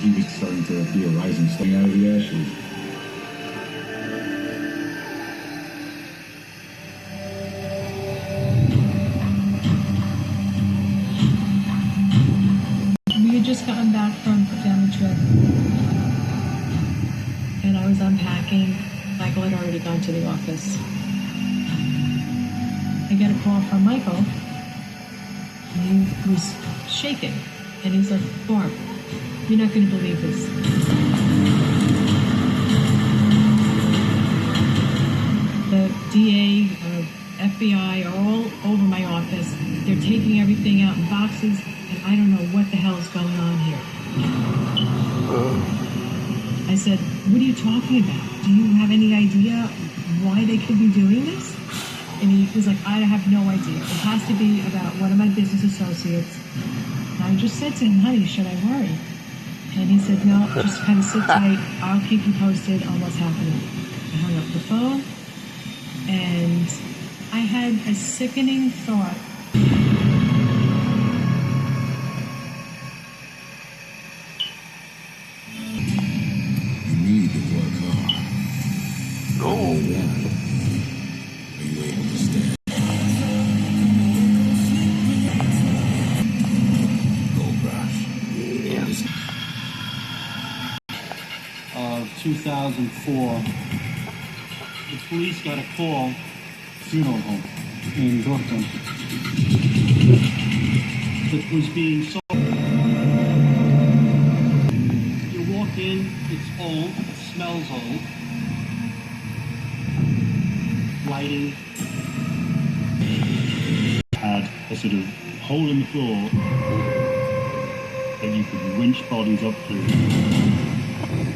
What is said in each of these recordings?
he was starting to be a rising star out of the ashes. We had just gotten back from a family trip, and I was unpacking. Michael had already gone to the office. I get a call from Michael, and he was shaking, and he's like, "Barb, you're not going to believe this. The DA, FBI are all over my office. They're taking everything out in boxes, and I don't know what the hell is going on here." I said, "What are you talking about? Do you have any idea why they could be doing this?" And he was like, "I have no idea. It has to be about one of my business associates." And I just said to him, "Honey, should I worry?" And he said, "No, just kind of sit tight. I'll keep you posted on what's happening." I hung up the phone, and I had a sickening thought. You need to work hard. Oh, yeah. Are you able to stand? Gold Rush. Yes. 2004, the police got a call, funeral home in Brooklyn, that was being sold. You walk in, it's old, it smells old, lighting. Had a sort of hole in the floor that you could winch bodies up through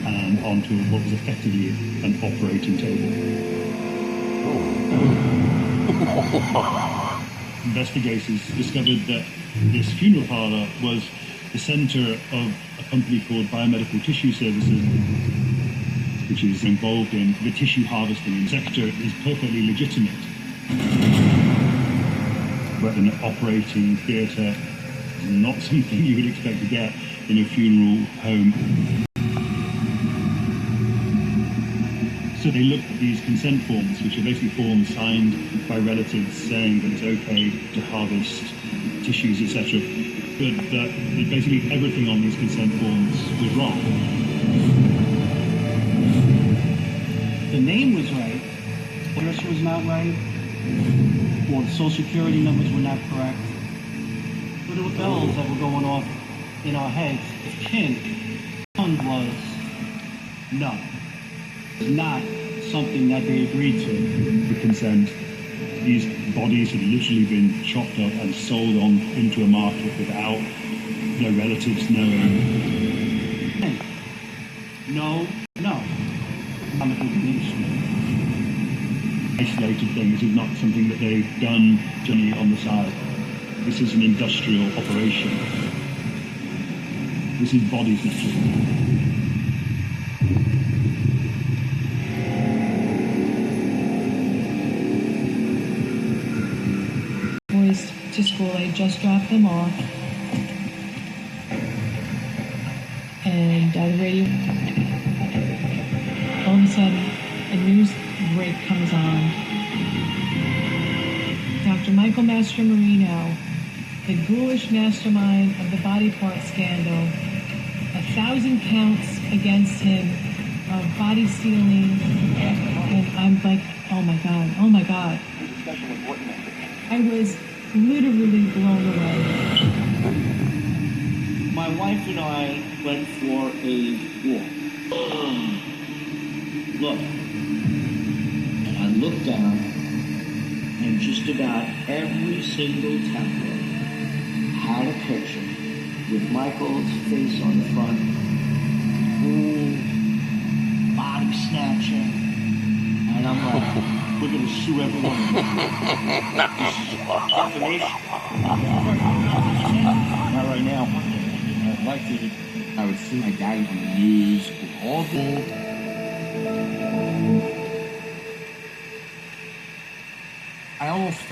and onto what was effectively an operating table. Investigators discovered that this funeral parlor was the center of a company called Biomedical Tissue Services, which is involved in the tissue harvesting sector. Is perfectly legitimate. But an operating theatre is not something you would expect to get in a funeral home. So they looked at these consent forms, which are basically forms signed by relatives saying that it's okay to harvest tissues, etc. But that basically everything on these consent forms was wrong. The name was right, the address was not right, or the social security numbers were not correct. But there were bells that were going off in our heads. The kin was no. Not something that they agreed to. The consent, these bodies had literally been chopped up and sold on into a market without their relatives knowing. No. Isolated thing. This is not something that they've done generally on the side. This is an industrial operation. This is body snatching. Boys to school, I just dropped them off, and the radio, all of a sudden a news break comes on. Dr. Michael Mastromarino, the ghoulish mastermind of the body part scandal, 1,000 counts against him of body stealing, and I'm like, oh my God. I was literally blown away. My wife and I went for a walk. Look, and I looked down, and just about every single tablet had a picture with Michael's face on the front. Ooh, body snatcher. And I'm like, we're going to sue everyone. Defamation. Not right now. I'd like to. I would see my daddy on the news with all the. I almost.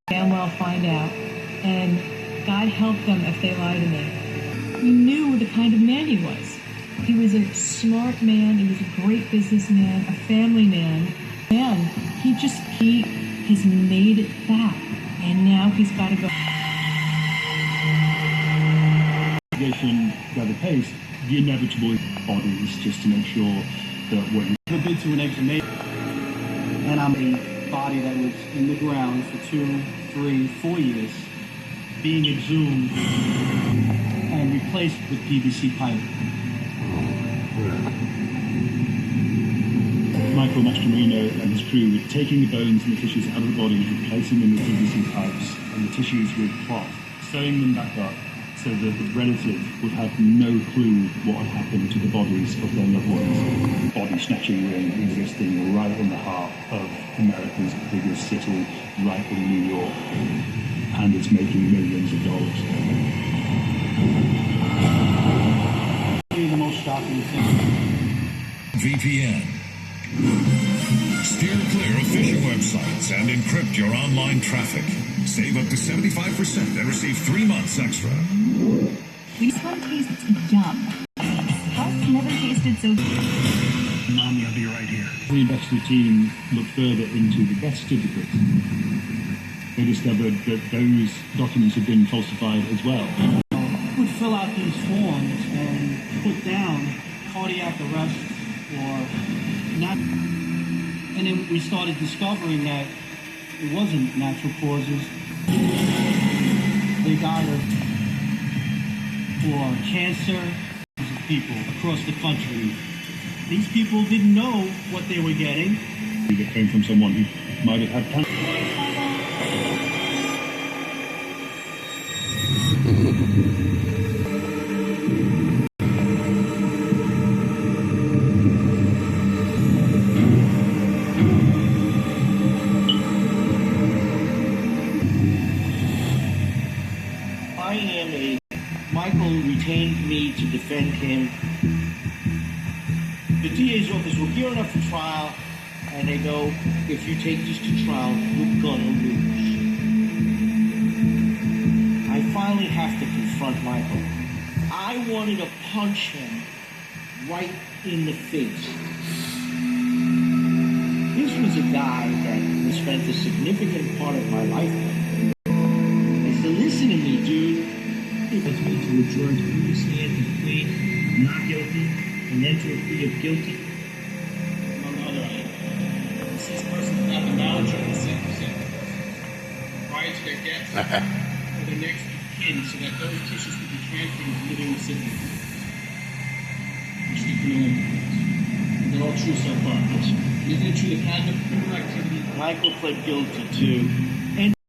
Damn well find out. And God help them if they lie to me. we knew the kind of man he was. He was a smart man, he was a great businessman, a family man, and he has made it back, and now he's got to go. Got the pace, the inevitable bodies, just to make sure that when I've been to an exhumation, and I'm a body that was in the ground for 2, 3, 4 years, being exhumed and replaced with PVC pipe. Michael Mastromarino and his crew were taking the bones and the tissues out of the bodies, replacing them with PVC pipes and the tissues with cloth, sewing them back up so that the relative would have no clue what had happened to the bodies of their loved ones. Body snatching ring existing right in the heart of America's biggest city, right in New York, and it's making millions of dollars. The most shocking thing. VPN. Steer clear of phishing websites and encrypt your online traffic. Save up to 75% and receive 3 months extra. This one tastes yum. Health never tasted so good. Mommy, I'll be right here. The investigative team looked further into the death certificates. They discovered that those documents had been falsified as well. Would fill out these forms and put down cardiac arrest or not. And then we started discovering that it wasn't natural causes. They died for cancer. People across the country. These people didn't know what they were getting. It came from someone who might have had cancer. Michael retained me to defend him. The DA's office will gear up for trial, and they go, if you take this to trial, you're gonna lose. I finally have to confront Michael. I wanted to punch him right in the face. This was a guy that has spent a significant part of my life with. I said, listen to me, dude. It's me to adjourn to understand and plead not guilty and then to a plea of guilty, among other items. Deceased person without the knowledge of the sentence prior to their death or the next of kin, so that those tissues could be transferred to living recipients. Which the criminal implicates. They're all true so far. Isn't it true that conduct criminal activity? Michael pled guilty to